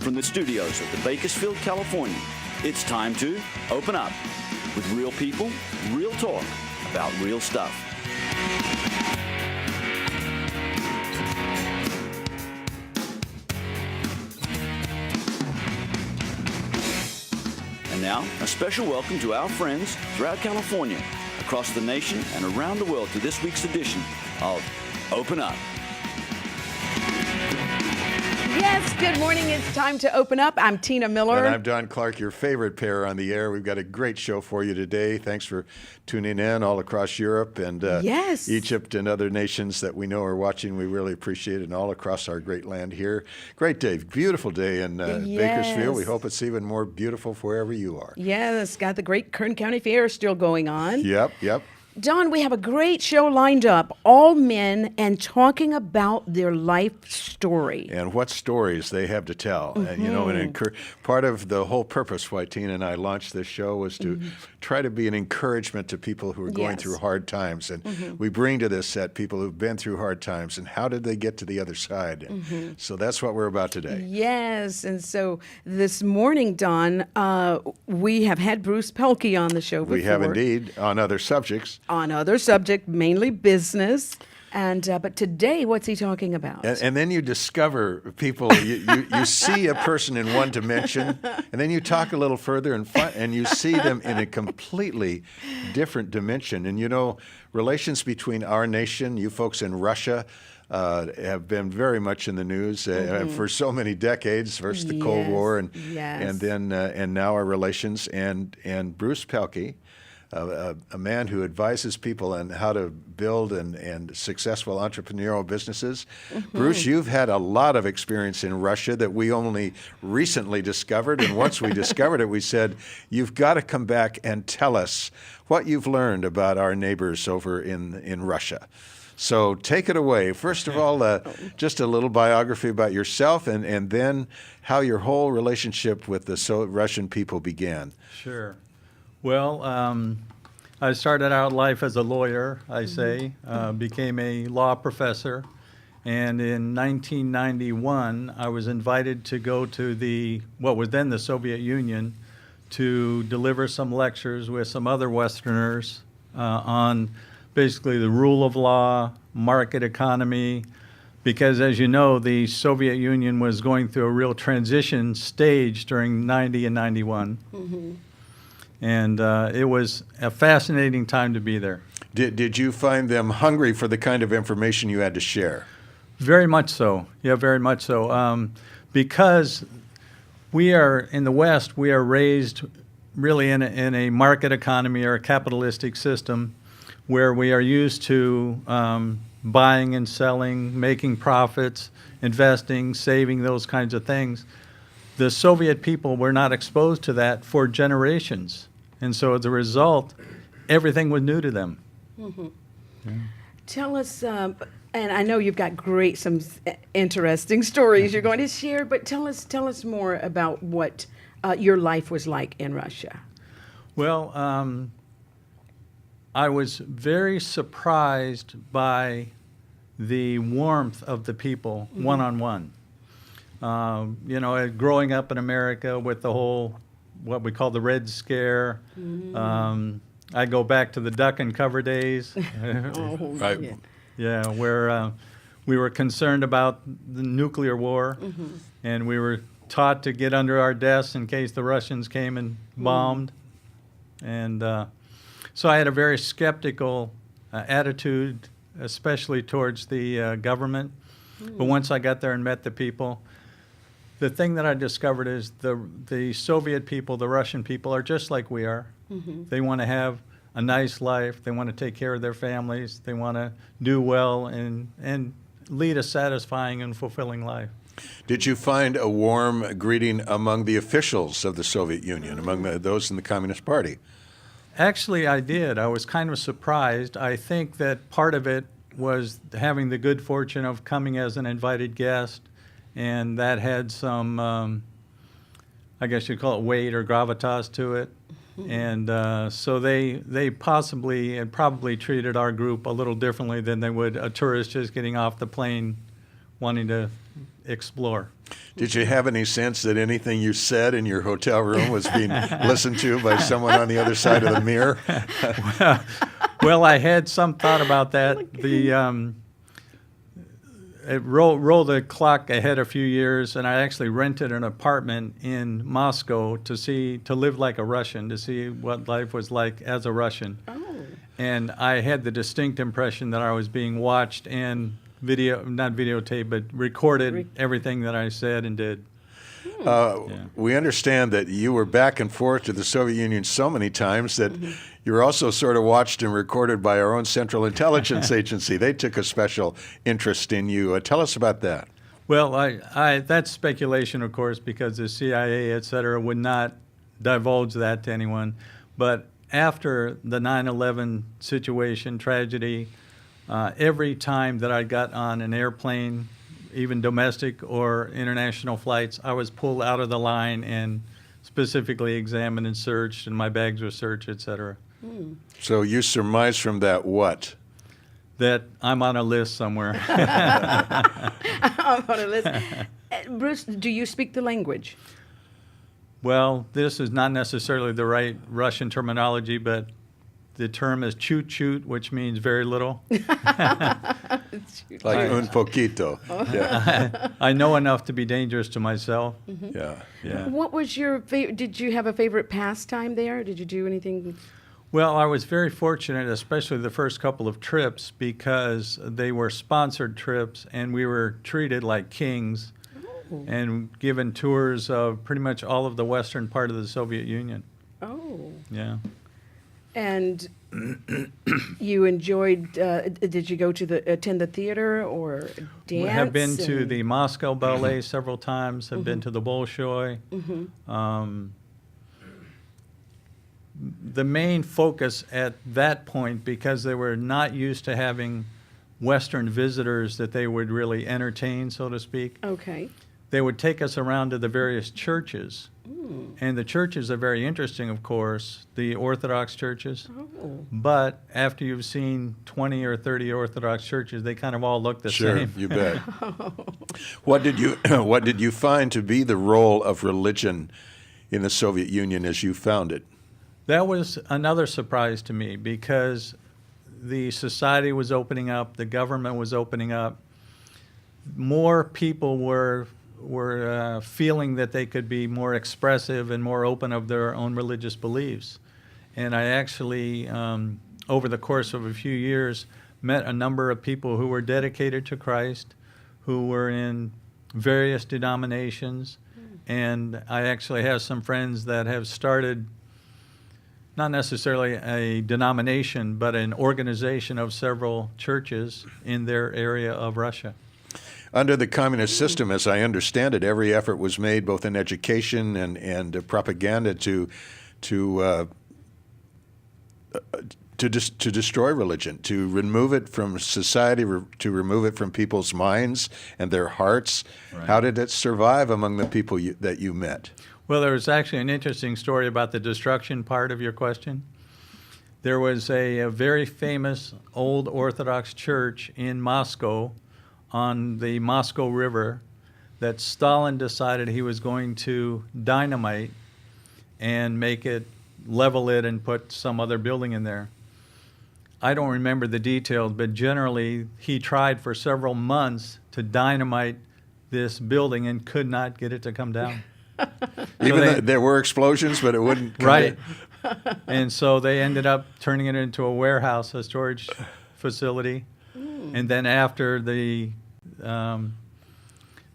from the studios of the Bakersfield, California, it's time to Open Up with real people, real talk about real stuff. And now, a special welcome to our friends throughout California, across the nation, and around the world to this week's edition of Open Up. Yes, good morning. It's time to open up. I'm Tina Miller. And I'm Don Clark, your favorite pair on the air. We've got a great show for you today. Thanks for tuning in all across Europe and Yes. Egypt and other nations that we know are watching. We really appreciate it, and all across our great land here. Great day, beautiful day in Bakersfield. We hope it's even more beautiful wherever you are. Yes, got the great Kern County Fair still going on. Yep. Don, we have a great show lined up, all men and talking about their life story. And what stories they have to tell. And, you know, part of the whole purpose why Tina and I launched this show was to try to be an encouragement to people who are going through hard times. And we bring to this set people who've been through hard times and how did they get to the other side. And so that's what we're about today. Yes, and so this morning, Don, we have had Bruce Pelkey on the show before. We have indeed, on other subjects. On other subject, mainly business. And but today, what's he talking about? And then you discover people, you see a person in one dimension, and then you talk a little further and you see them in a completely different dimension. And you know, relations between our nation, you folks in Russia, have been very much in the news for so many decades. First the Cold War, and then and now our relations. And Bruce Pelkey, a man who advises people on how to build and successful entrepreneurial businesses. Bruce, you've had a lot of experience in Russia that we only recently discovered. And once we discovered it, we said, you've got to come back and tell us what you've learned about our neighbors over in Russia. So take it away. First of all, just a little biography about yourself and then how your whole relationship with the Russian people began. Sure. Well, I started out life as a lawyer, became a law professor, and in 1991 I was invited to go to what was then the Soviet Union to deliver some lectures with some other Westerners on basically the rule of law, market economy, because as you know, the Soviet Union was going through a real transition stage during 90 and 91. And it was a fascinating time to be there. Did you find them hungry for the kind of information you had to share? Very much so. Yeah, very much so. Because we are, in the West, we are raised really in a market economy or a capitalistic system where we are used to buying and selling, making profits, investing, saving, those kinds of things. The Soviet people were not exposed to that for generations. And so as a result, everything was new to them. Tell us, and I know you've got some interesting stories you're going to share, but tell us more about what your life was like in Russia. Well, I was very surprised by the warmth of the people one-on-one. You know, growing up in America with the whole, what we call the Red Scare, I go back to the duck and cover days. Right. Yeah, where we were concerned about the nuclear war, and we were taught to get under our desks in case the Russians came and bombed. And so I had a very skeptical attitude, especially towards the government. But once I got there and met the people, the thing that I discovered is the Soviet people, the Russian people, are just like we are. They want to have a nice life. They want to take care of their families. They want to do well and lead a satisfying and fulfilling life. Did you find a warm greeting among the officials of the Soviet Union, among those in the Communist Party? Actually, I did. I was kind of surprised. I think that part of it was having the good fortune of coming as an invited guest, and that had some, I guess you'd call it weight or gravitas to it. And so they possibly and probably treated our group a little differently than they would a tourist just getting off the plane wanting to explore. Did you have any sense that anything you said in your hotel room was being listened to by someone on the other side of the mirror? Well, I had some thought about that. Roll the clock ahead a few years, and I actually rented an apartment in Moscow to live like a Russian, to see what life was like as a Russian. Oh. And I had the distinct impression that I was being watched and not videotaped, but recorded everything that I said and did. We understand that you were back and forth to the Soviet Union so many times that you were also sort of watched and recorded by our own Central Intelligence Agency. They took a special interest in you. Tell us about that. Well, that's speculation, of course, because the CIA, et cetera, would not divulge that to anyone. But after the 9/11 situation, tragedy, every time that I got on an airplane, even domestic or international flights, I was pulled out of the line and specifically examined and searched, and my bags were searched, et cetera. So you surmise from that what? That I'm on a list somewhere. I'm on a list. Bruce, do you speak the language? Well, this is not necessarily the right Russian terminology, but the term is chut-chut, which means very little. Like un poquito. Yeah. I know enough to be dangerous to myself. Yeah. Yeah. What was your favorite? Did you have a favorite pastime there? Did you do anything? Well, I was very fortunate, especially the first couple of trips, because they were sponsored trips, and we were treated like kings and given tours of pretty much all of the western part of the Soviet Union. Oh. Yeah. And you enjoyed? Did you go to attend the theater or dance? Have been to the Moscow Ballet several times. Have been to the Bolshoi. The main focus at that point, because they were not used to having Western visitors that they would really entertain, so to speak, Okay. they would take us around to the various churches. And the churches are very interesting, of course, the Orthodox churches. Oh. But after you've seen 20 or 30 Orthodox churches, they kind of all look the Sure, same. you bet. What did you find to be the role of religion in the Soviet Union as you found it? That was another surprise to me, because the society was opening up, the government was opening up. More people were feeling that they could be more expressive and more open of their own religious beliefs. And I actually, over the course of a few years, met a number of people who were dedicated to Christ, who were in various denominations. And I actually have some friends that have started not necessarily a denomination, but an organization of several churches in their area of Russia. Under the communist system, as I understand it, every effort was made, both in education and propaganda, to destroy religion, to remove it from society, to remove it from people's minds and their hearts. Right. How did it survive among the people that you met? Well, there was actually an interesting story about the destruction part of your question. There was a very famous old Orthodox church in Moscow on the Moscow River that Stalin decided he was going to dynamite and level it and put some other building in there. I don't remember the details, but generally he tried for several months to dynamite this building and could not get it to come down. Even though there were explosions, but it wouldn't come right. down. And so they ended up turning it into a warehouse, a storage facility. And then after the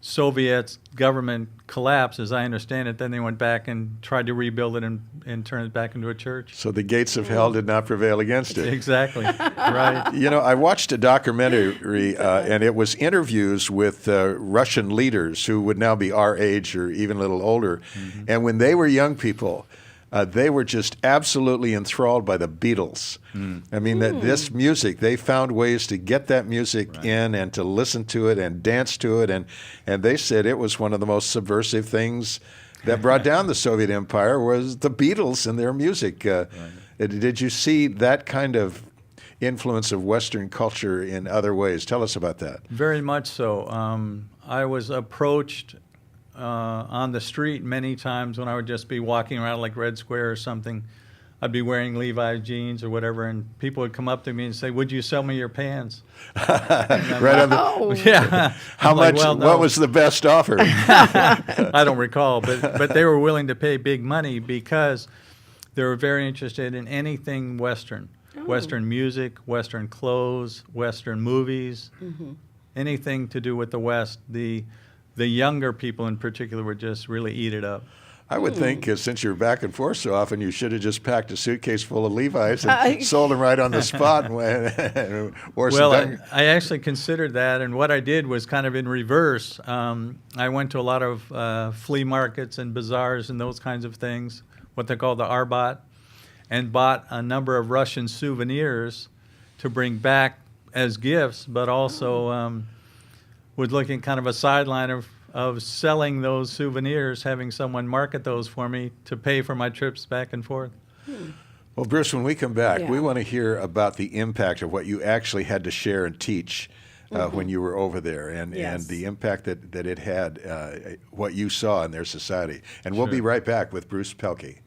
Soviet government collapsed, as I understand it, then they went back and tried to rebuild it and turn it back into a church. So the gates of hell did not prevail against it. Exactly. Right. You know, I watched a documentary, and it was interviews with Russian leaders who would now be our age or even a little older. Mm-hmm. And when they were young people, they were just absolutely enthralled by the Beatles. I mean, this music, they found ways to get that music in and to listen to it and dance to it. And they said it was one of the most subversive things that brought down the Soviet Empire was the Beatles and their music. Did you see that kind of influence of Western culture in other ways? Tell us about that. Very much so. I was approached on the street many times when I would just be walking around like Red Square or something. I'd be wearing Levi jeans or whatever, and people would come up to me and say, "Would you sell me your pants?" Right on the, Oh, Yeah. how I'm like, much? "Well, no." What was the best offer? I don't recall, but they were willing to pay big money because they were very interested in anything Western. Western music, Western clothes, Western movies, anything to do with the West. The younger people in particular would just really eat it up. I would think, since you're back and forth so often, you should have just packed a suitcase full of Levi's and sold them right on the spot. And wore some Well, dung- I actually considered that, and what I did was kind of in reverse. I went to a lot of flea markets and bazaars and those kinds of things, what they call the Arbat, and bought a number of Russian souvenirs to bring back as gifts, but also was looking kind of a sideline of selling those souvenirs, having someone market those for me to pay for my trips back and forth. Well, Bruce, when we come back, Yeah. we want to hear about the impact of what you actually had to share and teach when you were over there, and Yes. the impact that it had, what you saw in their society. And we'll be right back with Bruce Pelkey.